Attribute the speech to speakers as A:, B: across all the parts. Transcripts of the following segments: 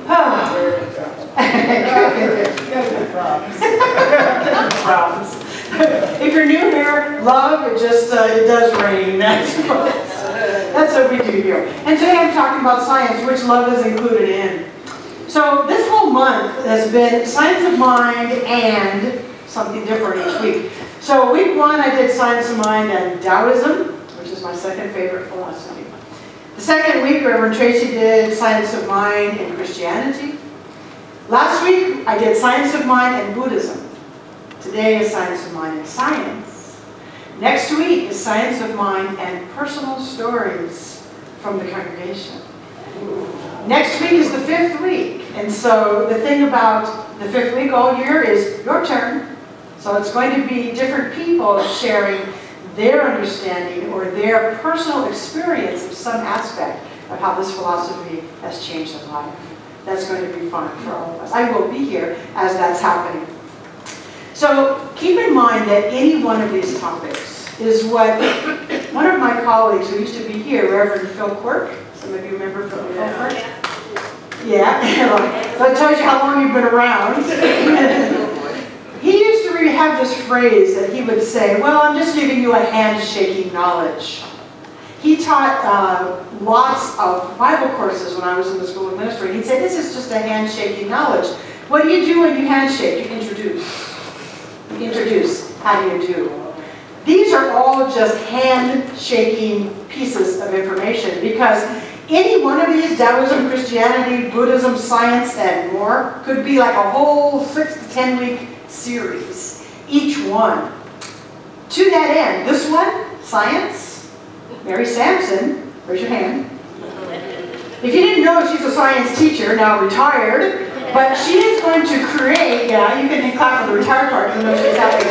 A: Problems. If you're new here, love, it does rain. That's what we do here. And today I'm talking about science, which love is included in. So this whole month has been Science of Mind and something different each week. So week 1 I did Science of Mind and Taoism, which is my second favorite philosophy. The second week Reverend Tracy did Science of Mind and Christianity. Last week I did Science of Mind and Buddhism. Today is Science of Mind and Science. Next week is Science of Mind and Personal Stories from the congregation. Next week is the 5th week. And so the thing about the 5th week all year is your turn. So it's going to be different people sharing their understanding or their personal experience of some aspect of how this philosophy has changed their life. That's going to be fun for all of us. I will be here as that's happening. So keep in mind that any one of these topics is what one of my colleagues who used to be here, Reverend Phil Quirk, some of you remember Phil Quirk? Yeah, that tells you how long you've been around. He used to have this phrase that he would say, well, I'm just giving you a handshaking knowledge. He taught lots of Bible courses when I was in the school of ministry. He'd say, this is just a handshaking knowledge. What do you do when you handshake? You introduce. You introduce. How do you do? These are all just handshaking pieces of information because any one of these, Taoism, Christianity, Buddhism, science, and more, could be like a whole 6 to 10 week series, each one. To that end, this one, science, Mary Sampson, raise your hand. If you didn't know, she's a science teacher, now retired, but she is going to create, yeah, you can clap for the retired part, because I know she's happy.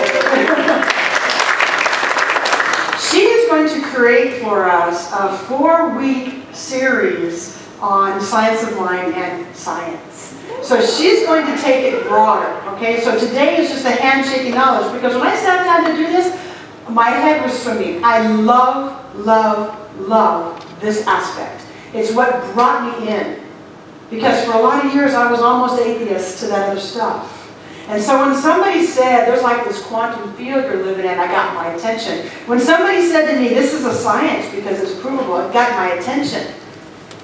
A: She is going to create for us a 4-week series on Science of Mind and Science. So she's going to take it broader, okay? So today is just a handshaking knowledge, because when I sat down to do this, my head was swimming. I love, love, love this aspect. It's what brought me in. Because for a lot of years I was almost atheist to that other stuff. And so when somebody said, there's like this quantum field you're living in, I got my attention. When somebody said to me, this is a science because it's provable, it got my attention.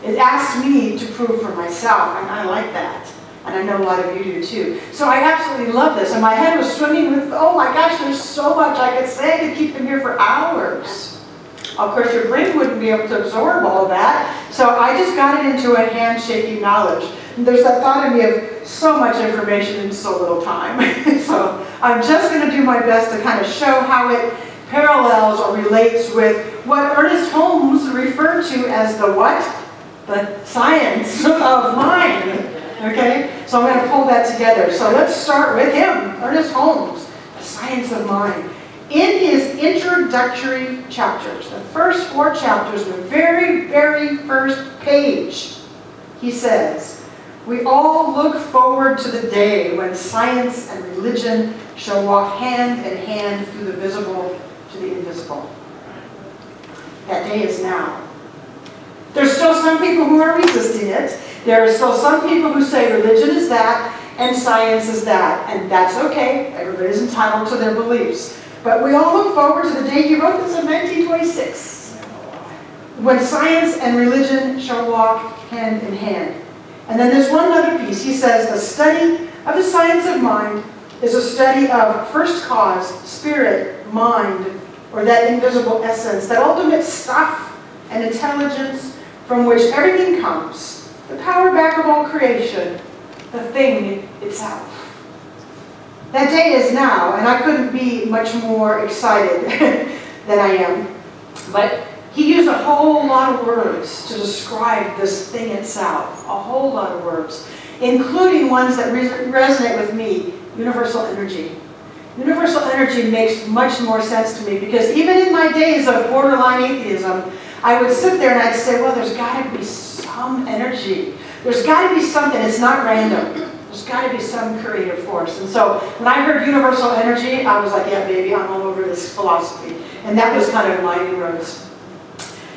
A: It asked me to prove for myself, and I like that. And I know a lot of you do too. So I absolutely love this. And my head was swimming with, oh my gosh, there's so much I could say. I could keep them here for hours. Of course, your brain wouldn't be able to absorb all that. So I just got it into a handshaking knowledge. And there's that thought in me of so much information in so little time. So I'm just going to do my best to kind of show how it parallels or relates with what Ernest Holmes referred to as the what? The science of mind. Okay? So I'm going to pull that together. So let's start with him, Ernest Holmes, the science of mind. In his introductory chapters, the first 4 chapters, the very, very first page, he says, we all look forward to the day when science and religion shall walk hand in hand through the visible to the invisible. That day is now. There's still some people who are resisting it. There are still some people who say religion is that and science is that. And that's okay. Everybody's entitled to their beliefs. But we all look forward to the day, he wrote this in 1926, when science and religion shall walk hand in hand. And then there's one other piece. He says, the study of the science of mind is a study of first cause, spirit, mind, or that invisible essence, that ultimate stuff and intelligence from which everything comes, the power back of all creation, the thing itself. That day is now, and I couldn't be much more excited than I am. But he used a whole lot of words to describe this thing itself, a whole lot of words, including ones that resonate with me, universal energy. Universal energy makes much more sense to me because even in my days of borderline atheism, I would sit there and I'd say, well, there's got to be some energy. There's got to be something. It's not random. There's got to be some creative force. And so when I heard universal energy, I was like, yeah, baby, I'm all over this philosophy. And that was kind of my inroads.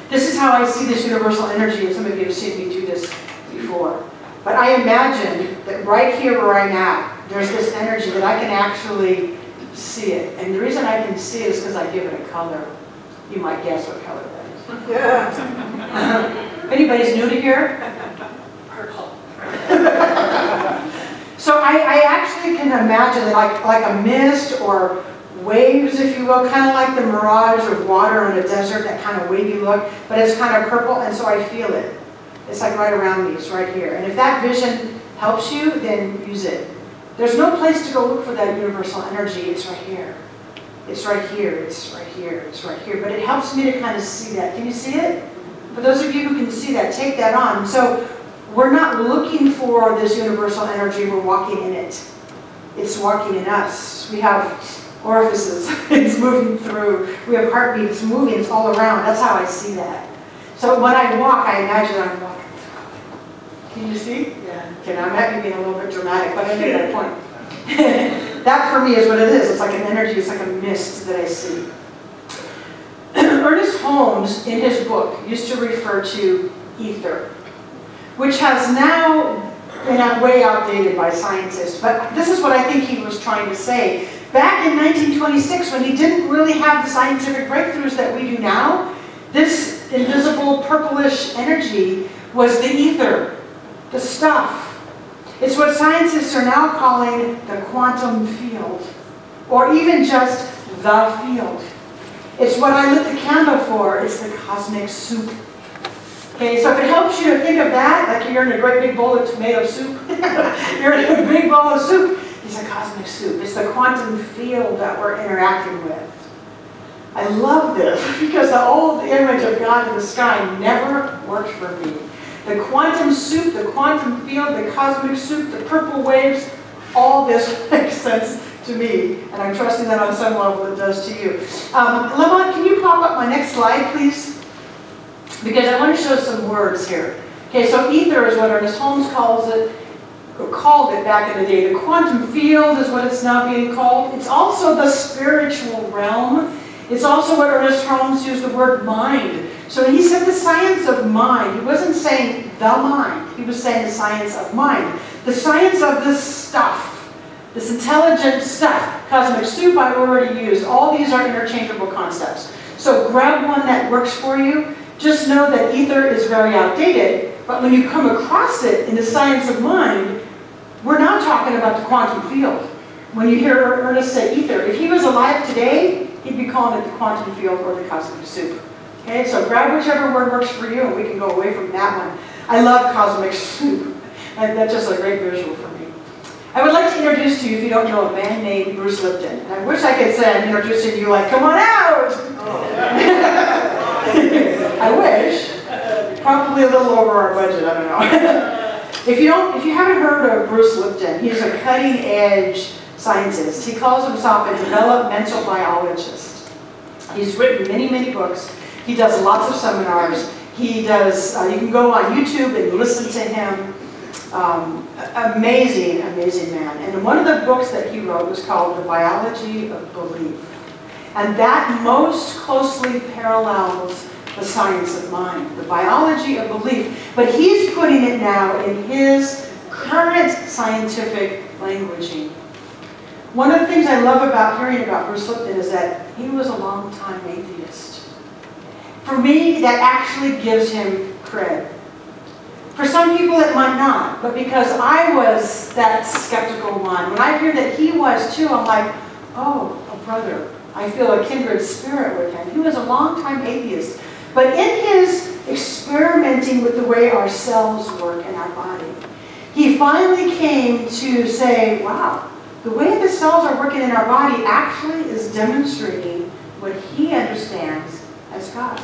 A: This is how I see this universal energy, and some of you have seen me do this before. But I imagine that right here where I'm at, there's this energy that I can actually see it. And the reason I can see it is because I give it a color. You might guess what color that is. Yeah. If anybody's new to here? Purple. So I actually can imagine like a mist or waves, if you will, kind of like the mirage of water on a desert, that kind of wavy look, but it's kind of purple, and so I feel it. It's like right around me, it's right here. And if that vision helps you, then use it. There's no place to go look for that universal energy. It's right here. It's right here, it's right here, it's right here. But it helps me to kind of see that. Can you see it? For those of you who can see that, take that on. So we're not looking for this universal energy, we're walking in it. It's walking in us. We have orifices, it's moving through. We have heartbeat, it's moving, it's all around. That's how I see that. So when I walk, I imagine I'm walking through. Can you see? Yeah. Okay, now I might be being a little bit dramatic, but I made that point. That for me is what it is. It's like an energy, it's like a mist that I see. Ernest Holmes, in his book, used to refer to ether, which has now been way outdated by scientists. But this is what I think he was trying to say. Back in 1926, when he didn't really have the scientific breakthroughs that we do now, this invisible purplish energy was the ether, the stuff. It's what scientists are now calling the quantum field, or even just the field. It's what I lit the candle for. It's the cosmic soup. Okay, so if it helps you to think of that, like you're in a great big bowl of tomato soup, you're in a big bowl of soup, it's a cosmic soup. It's the quantum field that we're interacting with. I love this because the old image of God in the sky never worked for me. The quantum soup, the quantum field, the cosmic soup, the purple waves, all this makes sense to me. And I'm trusting that on some level it does to you. Lamont, can you pop up my next slide, please? Because I want to show some words here. Okay, so ether is what Ernest Holmes calls it, or called it back in the day. The quantum field is what it's now being called. It's also the spiritual realm. It's also what Ernest Holmes used the word mind. So when he said the science of mind, he wasn't saying the mind. He was saying the science of mind. The science of this stuff, this intelligent stuff. Cosmic soup I've already used. All these are interchangeable concepts. So grab one that works for you. Just know that ether is very outdated, but when you come across it in the science of mind, we're now talking about the quantum field. When you hear Ernest say ether, if he was alive today, he'd be calling it the quantum field or the cosmic soup. Okay, so grab whichever word works for you, and we can go away from that one. I love cosmic soup, and that's just a great visual for me. I would like to introduce to you, if you don't know, a man named Bruce Lipton. I wish I could say I'm introducing you like, come on out! Oh. I wish. Probably a little over our budget, I don't know. If you haven't heard of Bruce Lipton, he's a cutting-edge scientist. He calls himself a developmental biologist. He's written many, many books. He does lots of seminars. He does, you can go on YouTube and listen to him. Amazing, amazing man. And one of the books that he wrote was called The Biology of Belief. And that most closely parallels the science of mind, the biology of belief. But he's putting it now in his current scientific languaging. One of the things I love about hearing about Bruce Lipton is that he was a long-time atheist. For me, that actually gives him cred. For some people it might not, but because I was that skeptical one, when I hear that he was too, I'm like, oh, a brother. I feel a kindred spirit with him. He was a long-time atheist. But in his experimenting with the way our cells work in our body, he finally came to say, wow, the way the cells are working in our body actually is demonstrating what he understands as God.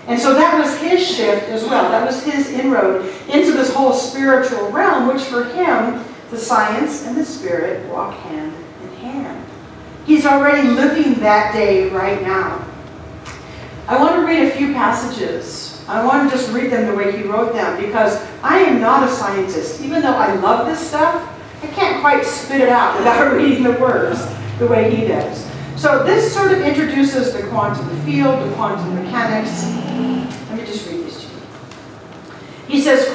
A: And so that was his shift as well. That was his inroad into this whole spiritual realm, which for him, the science and the spirit walk hand in hand. He's already living that day right now. I want to read a few passages. I want to just read them the way he wrote them, because I am not a scientist. Even though I love this stuff, I can't quite spit it out without reading the words the way he does. So this sort of introduces the quantum field, the quantum mechanics. Let me just read these to you. He says,